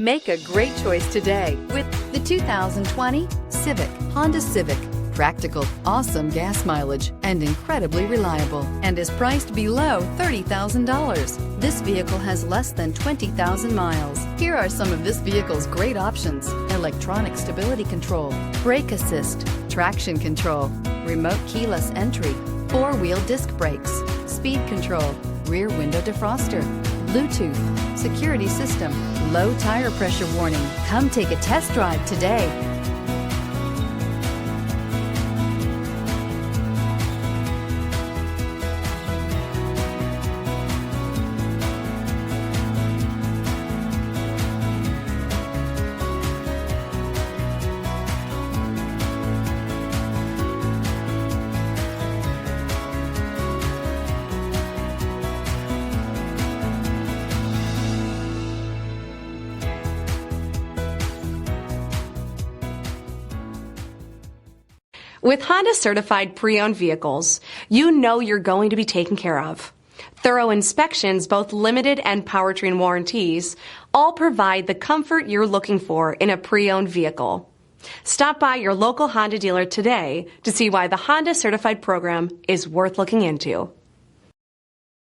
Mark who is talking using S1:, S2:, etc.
S1: Make a great choice today with the 2020 Honda Civic. Practical, awesome gas mileage, and incredibly reliable, and is priced below $30,000. This vehicle has less than 20,000 miles. Here are some of this vehicle's great options: electronic stability control, brake assist, traction control, remote keyless entry, four-wheel disc brakes, speed control, rear window defroster, Bluetooth, security system, low tire pressure warning. Come take a test drive today.
S2: With Honda Certified Pre-Owned Vehicles, you know you're going to be taken care of. Thorough inspections, both limited and powertrain warranties, all provide the comfort you're looking for in a pre-owned vehicle. Stop by your local Honda dealer today to see why the Honda Certified program is worth looking into.